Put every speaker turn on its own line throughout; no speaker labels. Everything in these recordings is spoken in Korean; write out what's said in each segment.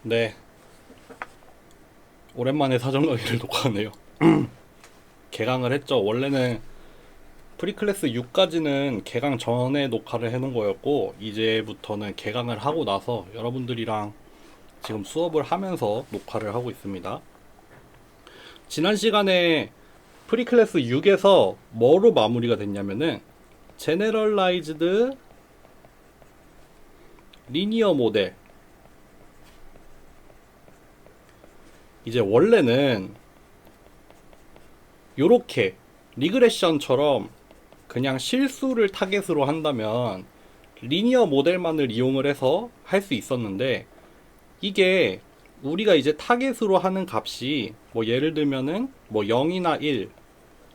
네, 오랜만에 사전 강의를 녹화하네요. 개강을 했죠. 원래는 프리클래스 6까지는 개강 전에 녹화를 해놓은 거였고, 이제부터는 개강을 하고 나서 여러분들이랑 지금 수업을 하면서 녹화를 하고 있습니다. 지난 시간에 프리클래스 6에서 뭐로 마무리가 됐냐면은 제너럴라이즈드 리니어 모델. 이제 원래는 요렇게 리그레션처럼 그냥 실수를 타겟으로 한다면 리니어 모델만을 이용을 해서 할 수 있었는데, 이게 우리가 이제 타겟으로 하는 값이 뭐 예를 들면은 뭐 0이나 1,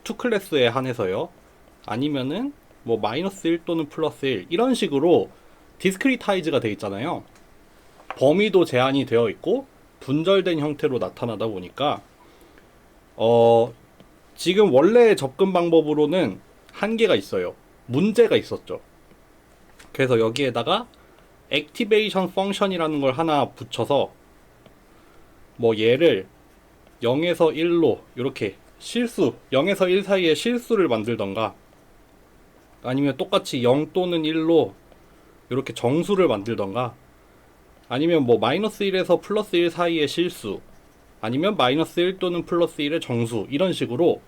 2 클래스에 한해서요, 아니면은 뭐 마이너스 1 또는 플러스 1 이런 식으로 디스크리타이즈가 돼 있잖아요. 범위도 제한이 되어 있고 분절된 형태로 나타나다 보니까 어 지금 원래 접근 방법으로는 한계가 있어요. 문제가 있었죠. 그래서 여기에다가 액티베이션 펑션이라는 걸 하나 붙여서 뭐 얘를 0에서 1로 이렇게 실수, 0에서 1 사이에 실수를 만들던가, 아니면 똑같이 0 또는 1로 이렇게 정수를 만들던가, 아니면 뭐 마이너스 1에서 플러스 1 사이에 실수, 아니면 마이너스 1 또는 플러스 1의 정수, 이런 식으로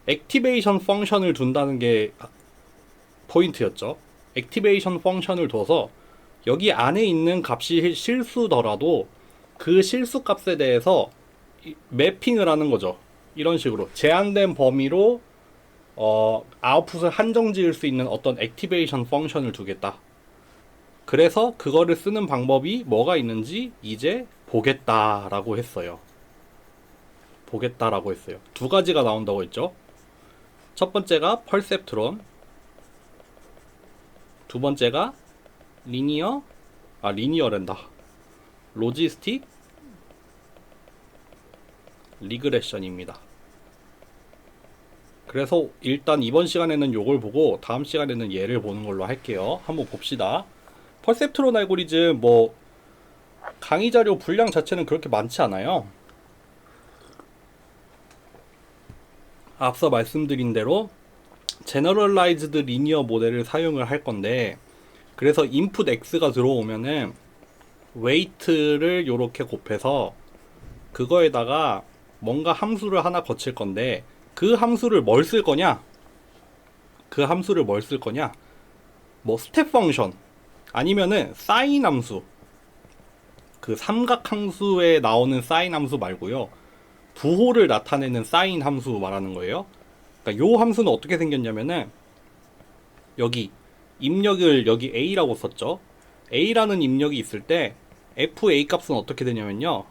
액티베이션 펑션을 둔다는 게 포인트였죠. 액티베이션 펑션을 둬서 여기 안에 있는 값이 실수더라도 그 실수 값에 대해서 매핑을 하는 거죠. 이런 식으로 제한된 범위로 아웃풋을 한정 지을 수 있는 어떤 액티베이션 펑션을 두겠다. 그래서 그거를 쓰는 방법이 뭐가 있는지 이제 보겠다라고 했어요. 보겠다라고 했어요. 두 가지가 나온다고 했죠. 첫 번째가 펄셉트론, 두 번째가 리니어랜다. 로지스틱 리그레션입니다. 그래서 일단 이번 시간에는 요걸 보고 다음 시간에는 얘를 보는 걸로 할게요. 한번 봅시다. 펄셉트론 알고리즘 뭐 강의 자료 분량 자체는 그렇게 많지 않아요. 앞서 말씀드린 대로 제너럴라이즈드 리니어 모델을 사용을 할 건데, 그래서 인풋 x가 들어오면은 웨이트를 요렇게 곱해서 그거에다가 뭔가 함수를 하나 거칠 건데, 그 함수를 뭘 쓸 거냐? 그 함수를 뭘 쓸 거냐? 뭐 스텝 펑션, 아니면은 사인 함수, 그 삼각 함수에 나오는 사인 함수 말고요, 부호를 나타내는 사인 함수 말하는 거예요. 그러니까 요 함수는 어떻게 생겼냐면은, 여기 입력을 여기 a라고 썼죠. a라는 입력이 있을 때 fa 값은 어떻게 되냐면요,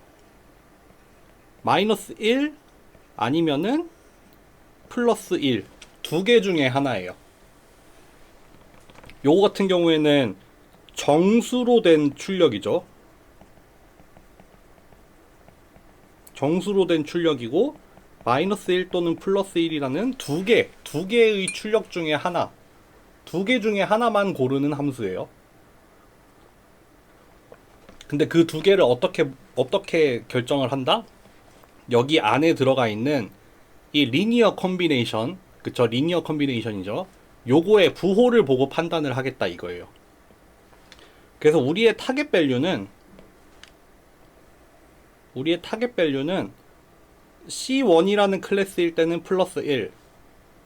마이너스 1 아니면은 플러스 1, 두 개 중에 하나예요. 요거 같은 경우에는 정수로 된 출력이죠. 정수로 된 출력이고, 마이너스 1 또는 플러스 1이라는 두 개의 출력 중에 하나, 두 개 중에 하나만 고르는 함수예요. 근데 그 두 개를 어떻게 결정을 한다? 여기 안에 들어가 있는 이 리니어 컨비네이션, 그쵸? 리니어 컨비네이션이죠. 요거의 부호를 보고 판단을 하겠다 이거예요. 그래서 우리의 타겟 밸류는 C1이라는 클래스일 때는 플러스 1,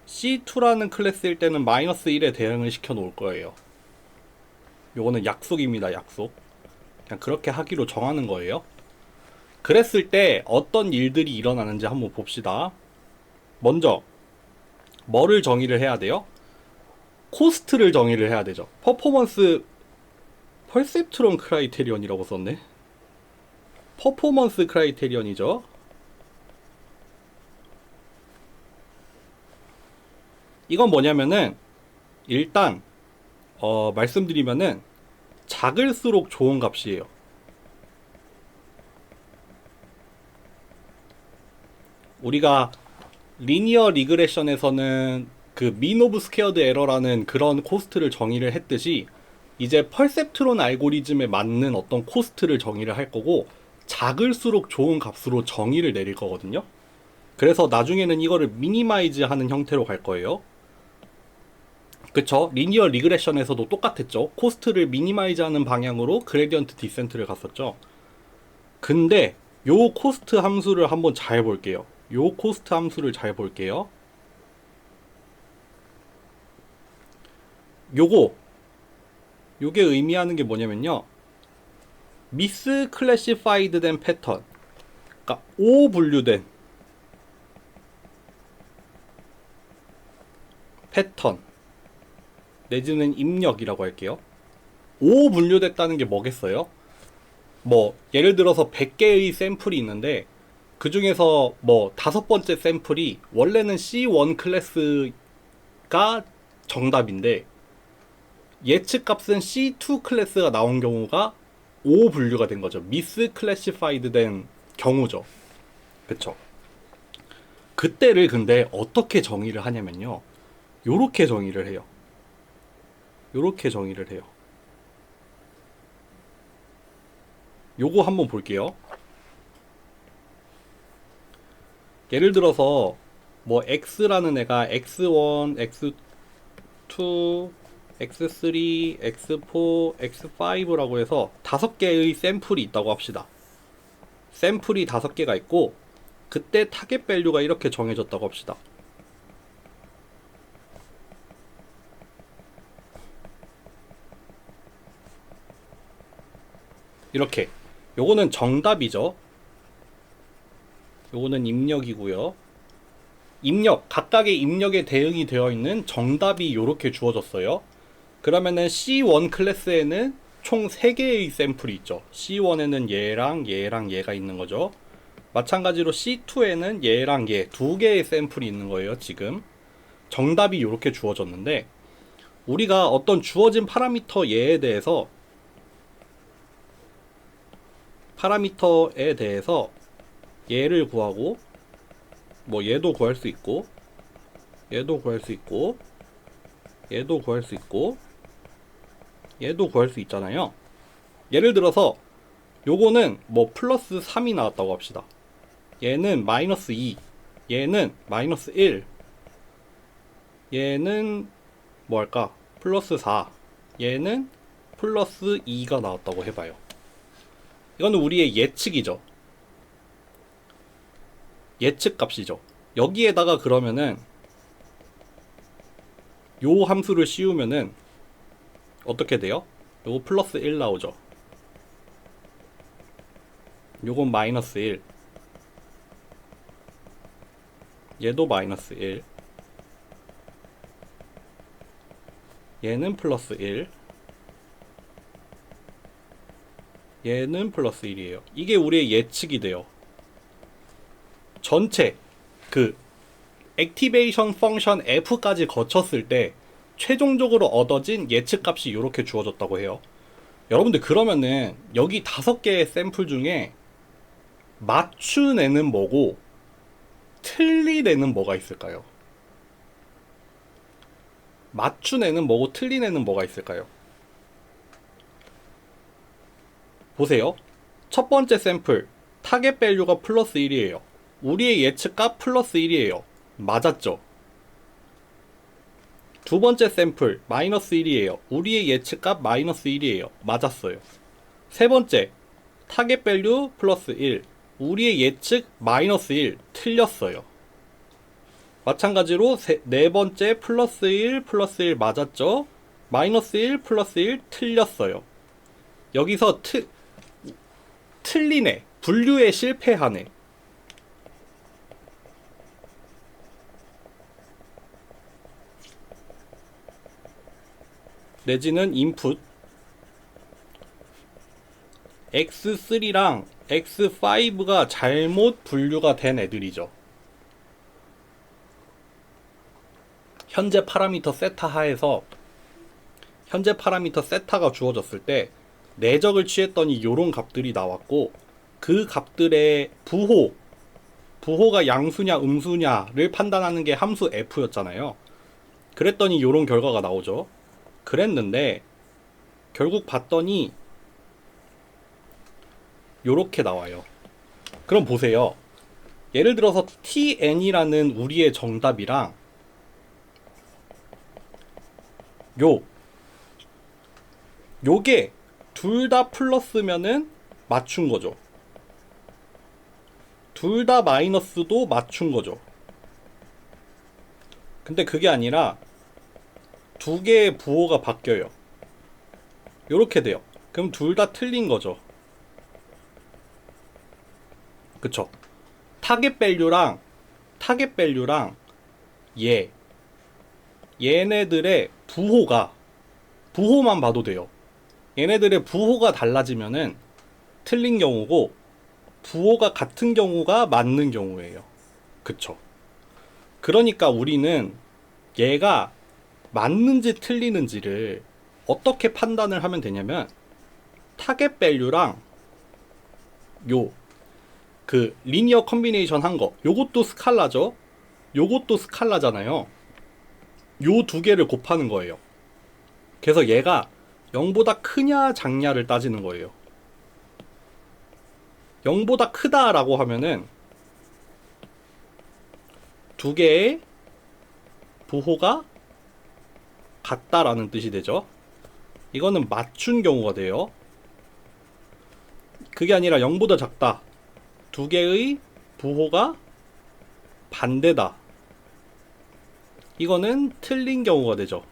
C2라는 클래스일 때는 마이너스 1에 대응을 시켜 놓을 거예요. 요거는 약속입니다, 약속. 그냥 그렇게 하기로 정하는 거예요. 그랬을 때 어떤 일들이 일어나는지 한번 봅시다. 먼저 뭐를 정의를 해야 돼요? 코스트를 정의를 해야 되죠. 퍼포먼스 퍼셉트론 크라이테리언이라고 썼네. 퍼포먼스 크라이테리언이죠. 이건 뭐냐면은, 일단 말씀드리면은 작을수록 좋은 값이에요. 우리가 리니어 리그레션에서는 그 민 오브 스퀘어드 에러라는 그런 코스트를 정의를 했듯이, 이제 펄셉트론 알고리즘에 맞는 어떤 코스트를 정의를 할 거고, 작을수록 좋은 값으로 정의를 내릴 거거든요. 그래서 나중에는 이거를 미니마이즈 하는 형태로 갈 거예요. 그쵸? 리니어 리그레션에서도 똑같았죠. 코스트를 미니마이즈 하는 방향으로 그레디언트 디센트를 갔었죠. 근데 요 코스트 함수를 한번 잘 볼게요. 요 코스트 함수를 잘 볼게요. 요게 의미하는 게 뭐냐면요. 미스 클래시파이드 된 패턴, 그러니까 O 분류된 패턴 내지는 입력이라고 할게요. O 분류됐다는 게 뭐겠어요? 뭐 예를 들어서 100개의 샘플이 있는데 그 중에서 뭐 5번째 샘플이 원래는 C1 클래스가 정답인데 예측 값은 C2 클래스가 나온 경우가 O 분류가 된 거죠. 미스 클래시파이드 된 경우죠. 그쵸? 그때를 근데 어떻게 정의를 하냐면요. 요렇게 정의를 해요. 요렇게 정의를 해요. 요거 한번 볼게요. 예를 들어서 뭐 X라는 애가 X1, X2, X3, X4, X5라고 해서 5개의 샘플이 있다고 합시다. 샘플이 5개가 있고 그때 타겟 밸류가 이렇게 정해졌다고 합시다. 이렇게 요거는 정답이죠. 요거는 입력이고요. 입력, 각각의 입력에 대응이 되어 있는 정답이 요렇게 주어졌어요. 그러면은 C1 클래스에는 총 3개의 샘플이 있죠. C1에는 얘랑 얘랑 얘가 있는 거죠. 마찬가지로 C2에는 얘랑 얘 2개의 샘플이 있는 거예요. 지금 정답이 이렇게 주어졌는데 우리가 어떤 주어진 파라미터에 대해서 얘를 구하고 뭐 얘도 구할 수 있고 얘도 구할 수 있고 얘도 구할 수 있고 얘도 구할 수 있잖아요. 예를 들어서 요거는 뭐 플러스 3이 나왔다고 합시다. 얘는 마이너스 2, 얘는 마이너스 1, 얘는 뭐 할까? 플러스 4, 얘는 플러스 2가 나왔다고 해봐요. 이거는 우리의 예측이죠. 예측 값이죠. 여기에다가 그러면은 요 함수를 씌우면은 어떻게 돼요? 요거 플러스 1 나오죠. 요건 마이너스 1, 얘도 마이너스 1, 얘는 플러스 1, 얘는 플러스 1이에요. 이게 우리의 예측이 돼요. 전체 그 액티베이션 펑션 F까지 거쳤을 때 최종적으로 얻어진 예측 값이 이렇게 주어졌다고 해요. 여러분들 그러면은 여기 5개의 샘플 중에 맞추내는 뭐고 틀리내는 뭐가 있을까요? 맞추내는 뭐고 틀리내는 뭐가 있을까요? 보세요. 첫 번째 샘플 타겟 밸류가 플러스 1이에요. 우리의 예측값 플러스 1이에요. 맞았죠? 두 번째 샘플 마이너스 1이에요. 우리의 예측값 마이너스 1이에요. 맞았어요. 세 번째 타겟 밸류 플러스 1, 우리의 예측 마이너스 1, 틀렸어요. 마찬가지로 네 번째 플러스 1 플러스 1 맞았죠? 마이너스 1 플러스 1 틀렸어요. 여기서 틀리네, 분류에 실패하네. 내지는 인풋 X3랑 X5가 잘못 분류가 된 애들이죠. 현재 파라미터 세타 하에서 현재 파라미터 세타가 주어졌을 때 내적을 취했더니 요런 값들이 나왔고 그 값들의 부호가 양수냐 음수냐를 판단하는 게 함수 f였잖아요. 그랬더니 요런 결과가 나오죠. 그랬는데 결국 봤더니 요렇게 나와요. 그럼 보세요. 예를 들어서 tn이라는 우리의 정답이랑 요게 둘 다 플러스면은 맞춘 거죠. 둘 다 마이너스도 맞춘 거죠. 근데 그게 아니라 두 개의 부호가 바뀌어요. 요렇게 돼요. 그럼 둘 다 틀린 거죠. 그쵸? 타겟 밸류랑 얘 얘네들의 부호만 봐도 돼요. 얘네들의 부호가 달라지면은 틀린 경우고, 부호가 같은 경우가 맞는 경우예요. 그쵸? 그러니까 우리는 얘가 맞는지 틀리는지를 어떻게 판단을 하면 되냐면, 타겟 밸류랑 그 리니어 컨비네이션 한 거, 요것도 스칼라죠. 요것도 스칼라잖아요. 요 두 개를 곱하는 거예요. 그래서 얘가 0보다 크냐 작냐를 따지는 거예요. 0보다 크다라고 하면은 두 개의 부호가 같다라는 뜻이 되죠. 이거는 맞춘 경우가 돼요. 그게 아니라 0보다 작다. 두 개의 부호가 반대다. 이거는 틀린 경우가 되죠.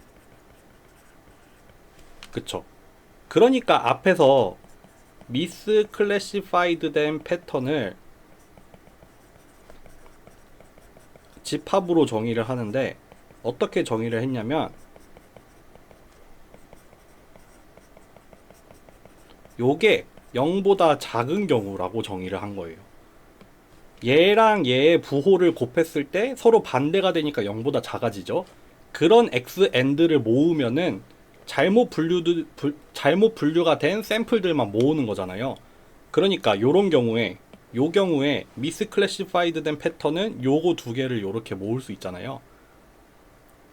그쵸? 그러니까 앞에서 미스클래시파이드 된 패턴을 집합으로 정의를 하는데, 어떻게 정의를 했냐면, 요게 0보다 작은 경우라고 정의를 한 거예요. 얘랑 얘의 부호를 곱했을 때 서로 반대가 되니까 0보다 작아지죠. 그런 xand를 모으면은 잘못 분류가 된 샘플들만 모으는 거잖아요. 그러니까 요런 경우에, 요 경우에 미스클래시파이드 된 패턴은 요거 두 개를 요렇게 모을 수 있잖아요.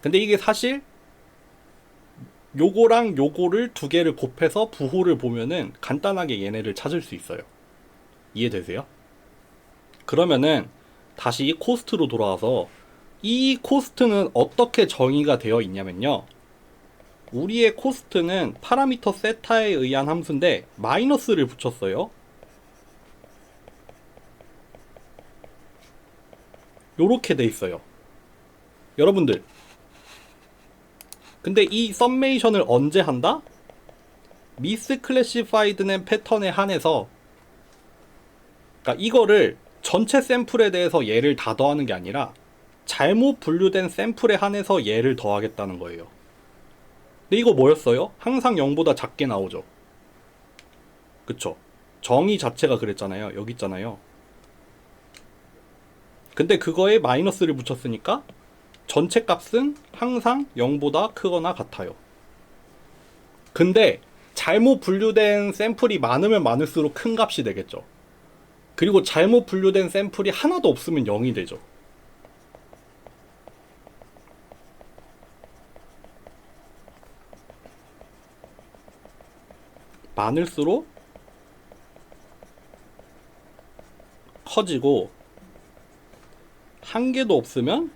근데 이게 사실 요거랑 요거를 두 개를 곱해서 부호를 보면은 간단하게 얘네를 찾을 수 있어요. 이해되세요? 그러면은 다시 코스트로 돌아와서, 이 코스트는 어떻게 정의가 되어 있냐면요, 우리의 코스트는 파라미터 세타에 의한 함수인데 마이너스를 붙였어요. 요렇게 돼 있어요. 여러분들, 근데 이 썸메이션을 언제 한다? 미스클래시파이드는 패턴에 한해서, 그러니까 이거를 전체 샘플에 대해서 얘를 다 더하는 게 아니라 잘못 분류된 샘플에 한해서 얘를 더하겠다는 거예요. 근데 이거 뭐였어요? 항상 0보다 작게 나오죠. 그쵸? 정의 자체가 그랬잖아요. 여기 있잖아요. 근데 그거에 마이너스를 붙였으니까 전체 값은 항상 0보다 크거나 같아요. 근데 잘못 분류된 샘플이 많으면 많을수록 큰 값이 되겠죠. 그리고 잘못 분류된 샘플이 하나도 없으면 0이 되죠. 많을수록 커지고, 한 개도 없으면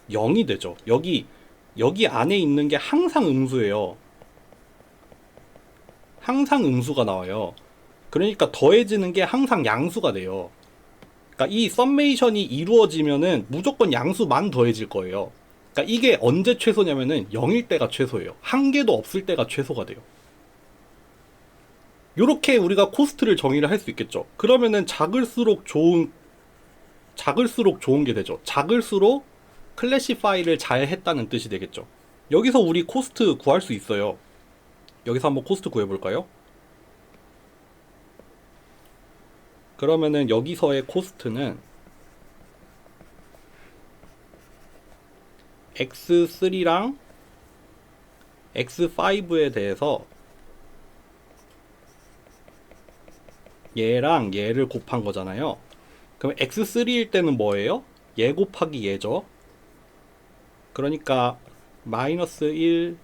0이 되죠. 여기 안에 있는 게 항상 음수예요. 항상 음수가 나와요. 그러니까 더해지는 게 항상 양수가 돼요. 그러니까 이 썸메이션이 이루어지면은 무조건 양수만 더해질 거예요. 그러니까 이게 언제 최소냐면은 0일 때가 최소예요. 한 개도 없을 때가 최소가 돼요. 요렇게 우리가 코스트를 정의를 할 수 있겠죠. 그러면은 작을수록 좋은 게 되죠. 작을수록 클래시파이를 잘 했다는 뜻이 되겠죠. 여기서 우리 코스트 구할 수 있어요. 여기서 한번 코스트 구해볼까요? 그러면은 여기서의 코스트는 x3랑 x5에 대해서 얘랑 얘를 곱한 거잖아요. 그럼 x3일 때는 뭐예요? 얘 곱하기 얘죠. 그러니까 마이너스 1,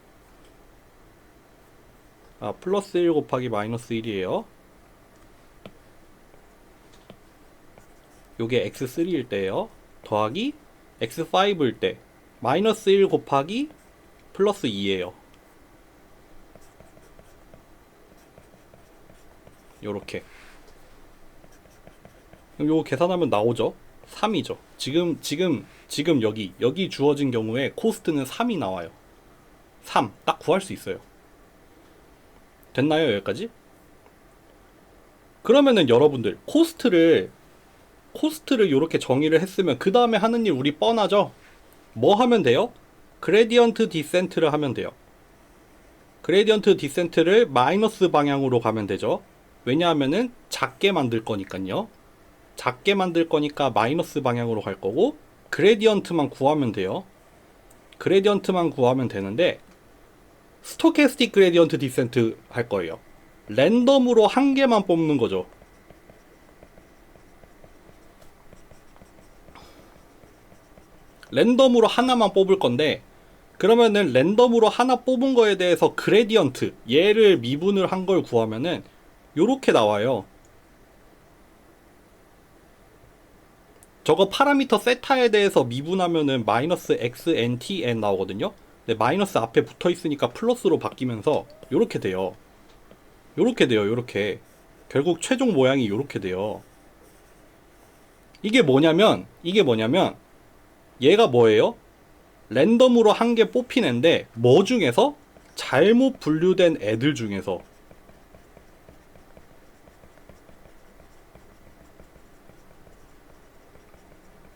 플러스 1 곱하기 마이너스 1이에요. 요게 x3일 때예요. 더하기 x5일 때 마이너스 1 곱하기 플러스 2예요. 요렇게. 요거 계산하면 나오죠. 3이죠. 지금 여기 주어진 경우에 코스트는 3이 나와요. 3 딱 구할 수 있어요. 됐나요? 여기까지? 그러면은 여러분들 코스트를 요렇게 정의를 했으면 그 다음에 하는 일 우리 뻔하죠? 뭐 하면 돼요? 그레디언트 디센트를 하면 돼요. 그레디언트 디센트를 마이너스 방향으로 가면 되죠. 왜냐하면은 작게 만들 거니까요. 작게 만들 거니까 마이너스 방향으로 갈 거고, 그레디언트만 구하면 돼요. 그레디언트만 구하면 되는데 스토캐스틱 그레디언트 디센트 할 거예요. 랜덤으로 한 개만 뽑는 거죠. 랜덤으로 하나만 뽑을 건데, 그러면은 랜덤으로 하나 뽑은 거에 대해서 그레디언트, 얘를 미분을 한 걸 구하면은 요렇게 나와요. 저거 파라미터 세타에 대해서 미분하면은 마이너스 xntn 나오거든요. 근데 마이너스 앞에 붙어 있으니까 플러스로 바뀌면서 요렇게 돼요. 요렇게. 결국 최종 모양이 요렇게 돼요. 이게 뭐냐면 얘가 뭐예요? 랜덤으로 한 개 뽑힌 애인데 뭐 중에서? 잘못 분류된 애들 중에서.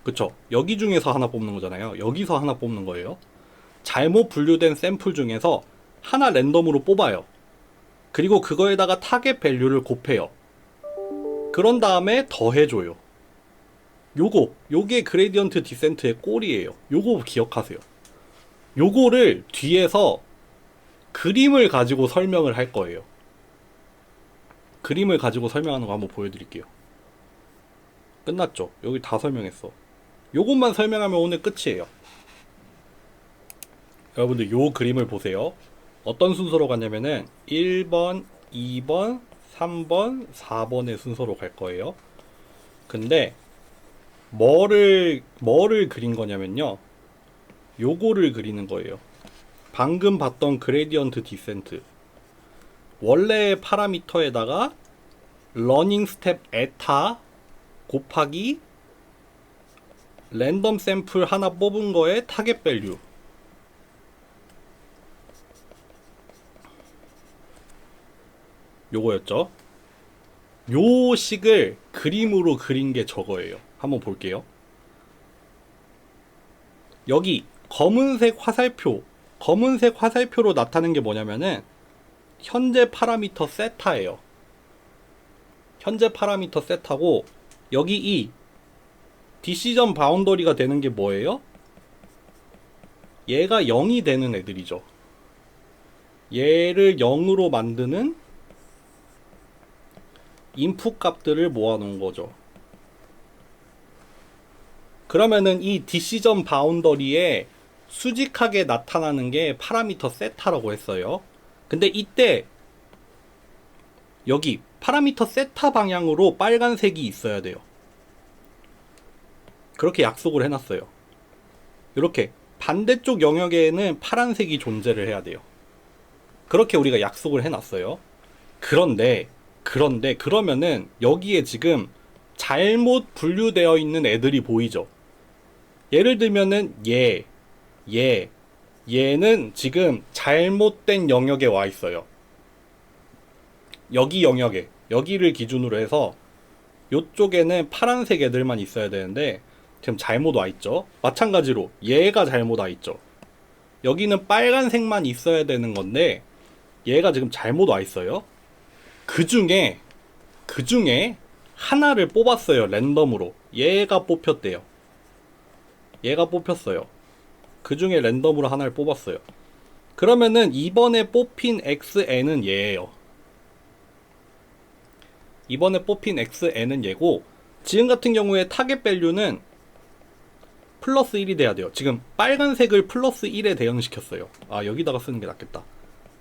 그쵸? 여기 중에서 하나 뽑는 거잖아요. 여기서 하나 뽑는 거예요. 잘못 분류된 샘플 중에서 하나 랜덤으로 뽑아요. 그리고 그거에다가 타겟 밸류를 곱해요. 그런 다음에 더해줘요. 요게 그레디언트 디센트의 꼴이에요. 요거 기억하세요. 요거를 뒤에서 그림을 가지고 설명을 할 거예요. 그림을 가지고 설명하는 거 한번 보여드릴게요. 끝났죠? 여기 다 설명했어. 요것만 설명하면 오늘 끝이에요. 여러분들 요 그림을 보세요. 어떤 순서로 갔냐면은 1번, 2번, 3번, 4번의 순서로 갈 거예요. 근데 뭐를 그린 거냐면요, 요거를 그리는 거예요. 방금 봤던 그레디언트 디센트, 원래의 파라미터에다가 러닝 스텝 에타 곱하기 랜덤 샘플 하나 뽑은 거에 타겟 밸류, 요거였죠. 요 식을 그림으로 그린 게 저거예요. 한번 볼게요. 여기 검은색 화살표로 나타낸 게 뭐냐면은 현재 파라미터 세타예요. 현재 파라미터 세타고, 여기 이 디시전 바운더리가 되는 게 뭐예요? 얘가 0이 되는 애들이죠. 얘를 0으로 만드는 인풋 값들을 모아놓은 거죠. 그러면은 이 디시전 바운더리에 수직하게 나타나는 게 파라미터 세타라고 했어요. 근데 이때 여기 파라미터 세타 방향으로 빨간색이 있어야 돼요. 그렇게 약속을 해놨어요. 이렇게 반대쪽 영역에는 파란색이 존재를 해야 돼요. 그렇게 우리가 약속을 해놨어요. 그런데 그러면은 여기에 지금 잘못 분류되어 있는 애들이 보이죠. 예를 들면은 얘는 지금 잘못된 영역에 와 있어요. 여기 영역에, 여기를 기준으로 해서 요쪽에는 파란색 애들만 있어야 되는데 지금 잘못 와 있죠. 마찬가지로 얘가 잘못 와 있죠. 여기는 빨간색만 있어야 되는 건데 얘가 지금 잘못 와 있어요. 그 중에 하나를 뽑았어요. 랜덤으로. 얘가 뽑혔대요. 얘가 뽑혔어요. 그 중에 랜덤으로 하나를 뽑았어요. 그러면은 이번에 뽑힌 xn은 얘예요. 이번에 뽑힌 xn은 얘고, 지금 같은 경우에 타겟 밸류는 플러스 1이 돼야 돼요. 지금 빨간색을 플러스 1에 대응시켰어요. 여기다가 쓰는 게 낫겠다.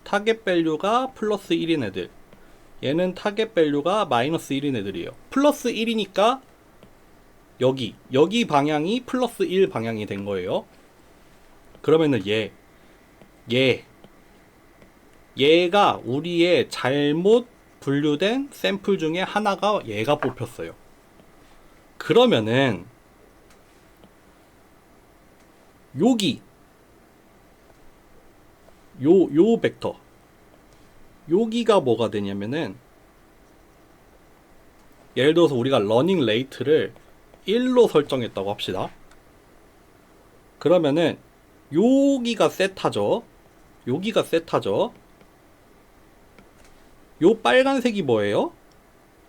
타겟 밸류가 플러스 1인 애들, 얘는 타겟 밸류가 마이너스 1인 애들이에요. 플러스 1이니까 여기 방향이 플러스 1 방향이 된 거예요. 그러면은 얘가 우리의 잘못 분류된 샘플 중에 하나가 얘가 뽑혔어요. 그러면은 여기 요 벡터 여기가 뭐가 되냐면은, 예를 들어서 우리가 러닝 레이트를 1로 설정했다고 합시다. 그러면은 여기가 세타죠. 여기가 세타죠. 요 빨간색이 뭐예요?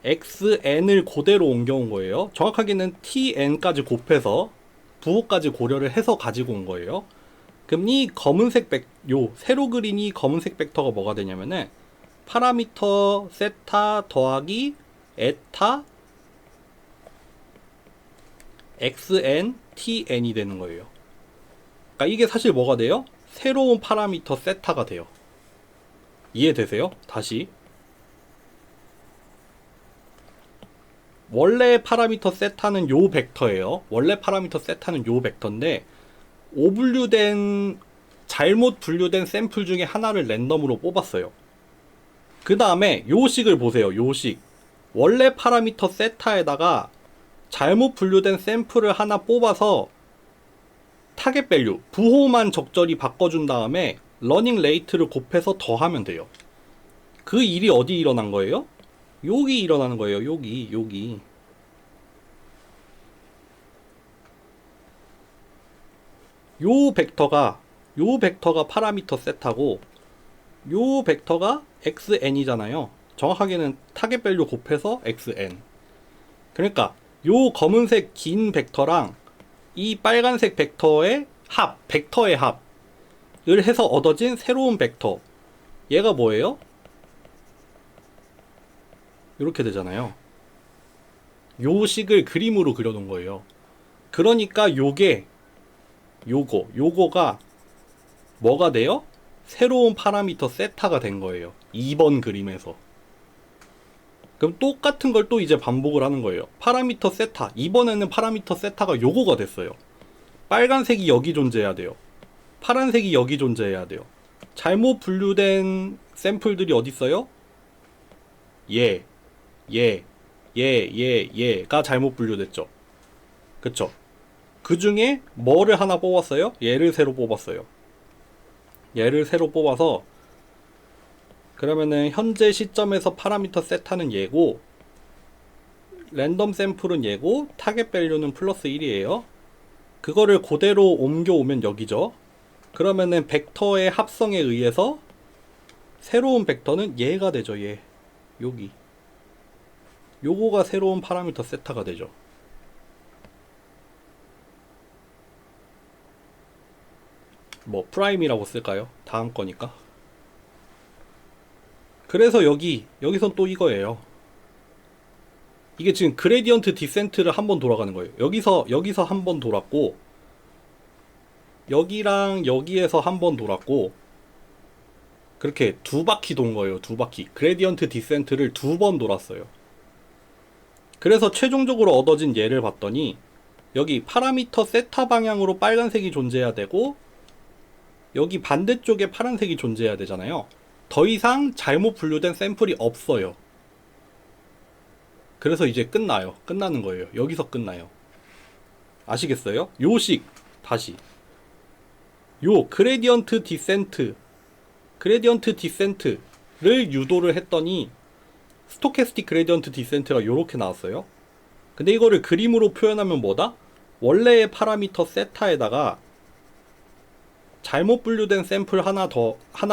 xn을 그대로 옮겨온 거예요. 정확하게는 tn까지 곱해서 부호까지 고려를 해서 가지고 온 거예요. 그럼 이 검은색 요 세로 그린 이 검은색 벡터가 뭐가 되냐면은 파라미터 세타 더하기 에타 xn tn이 되는 거예요. 그러니까 이게 사실 뭐가 돼요? 새로운 파라미터 세타가 돼요. 이해되세요? 다시, 원래 파라미터 세타는 요 벡터예요. 원래 파라미터 세타는 요 벡터인데 잘못 분류된 샘플 중에 하나를 랜덤으로 뽑았어요. 그 다음에 요 식을 보세요. 요 식, 원래 파라미터 세타에다가 잘못 분류된 샘플을 하나 뽑아서 타겟 밸류 부호만 적절히 바꿔준 다음에 러닝 레이트를 곱해서 더하면 돼요. 그 일이 어디 일어난 거예요? 여기 일어나는 거예요. 여기 요 벡터가 파라미터 세타고 요 벡터가 xn이잖아요. 정확하게는 타겟 밸류 곱해서 xn. 그러니까 요 검은색 긴 벡터랑 이 빨간색 벡터의 벡터의 합을 해서 얻어진 새로운 벡터, 얘가 뭐예요? 이렇게 되잖아요. 요 식을 그림으로 그려놓은 거예요. 그러니까 요거가 뭐가 돼요? 새로운 파라미터 세타가 된 거예요. 2번 그림에서. 그럼 똑같은 걸 또 이제 반복을 하는 거예요. 파라미터 세타, 이번에는 파라미터 세타가 요거가 됐어요. 빨간색이 여기 존재해야 돼요. 파란색이 여기 존재해야 돼요. 잘못 분류된 샘플들이 어디 있어요? 얘가 잘못 분류됐죠. 그쵸? 그 중에 뭐를 하나 뽑았어요? 얘를 새로 뽑았어요. 얘를 새로 뽑아서, 그러면은 현재 시점에서 파라미터 세타는 얘고 랜덤 샘플은 얘고 타겟 밸류는 플러스 1이에요. 그거를 그대로 옮겨오면 여기죠. 그러면은 벡터의 합성에 의해서 새로운 벡터는 얘가 되죠. 여기 요거가 새로운 파라미터 세타가 되죠. 뭐 프라임이라고 쓸까요? 다음 거니까. 그래서 여기선 또 이거예요. 이게 지금 그레디언트 디센트를 한번 돌아가는 거예요. 여기서 한번 돌았고, 여기랑 여기에서 한번 돌았고, 그렇게 두 바퀴 돈 거예요. 두 바퀴. 그레디언트 디센트를 2번 돌았어요. 그래서 최종적으로 얻어진 얘를 봤더니 여기 파라미터 세타 방향으로 빨간색이 존재해야 되고 여기 반대쪽에 파란색이 존재해야 되잖아요. 더 이상 잘못 분류된 샘플이 없어요. 그래서 이제 끝나는 거예요. 여기서 끝나요. 아시겠어요? 요식 다시, 요 그레디언트 디센트를 유도를 했더니 스토캐스틱 그레디언트 디센트가 요렇게 나왔어요. 근데 이거를 그림으로 표현하면 뭐다? 원래의 파라미터 세타에다가 잘못 분류된 샘플 하나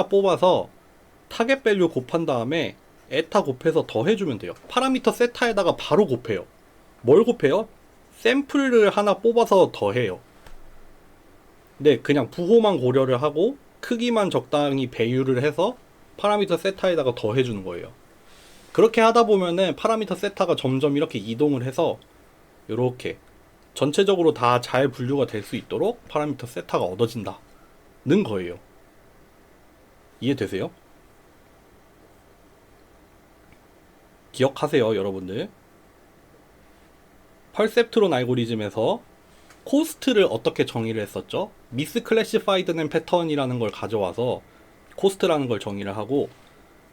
뽑아서 타겟 밸류 곱한 다음에 에타 곱해서 더해주면 돼요. 파라미터 세타에다가 바로 곱해요. 뭘 곱해요? 샘플을 하나 뽑아서 더해요. 근데 그냥 부호만 고려를 하고 크기만 적당히 배율을 해서 파라미터 세타에다가 더해주는 거예요. 그렇게 하다 보면은 파라미터 세타가 점점 이렇게 이동을 해서 이렇게 전체적으로 다 잘 분류가 될 수 있도록 파라미터 세타가 얻어진다는 거예요. 이해되세요? 기억하세요, 여러분들. 펄셉트론 알고리즘에서 코스트를 어떻게 정의를 했었죠? 미스 클래시파이드는 패턴이라는 걸 가져와서 코스트라는 걸 정의를 하고,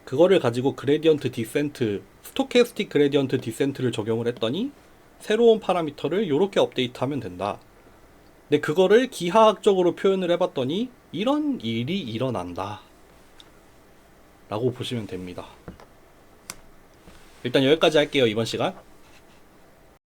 그거를 가지고 그레디언트 디센트, 스토캐스틱 그레디언트 디센트를 적용을 했더니 새로운 파라미터를 이렇게 업데이트하면 된다. 근데 그거를 기하학적으로 표현을 해봤더니 이런 일이 일어난다 라고 보시면 됩니다. 일단 여기까지 할게요, 이번 시간.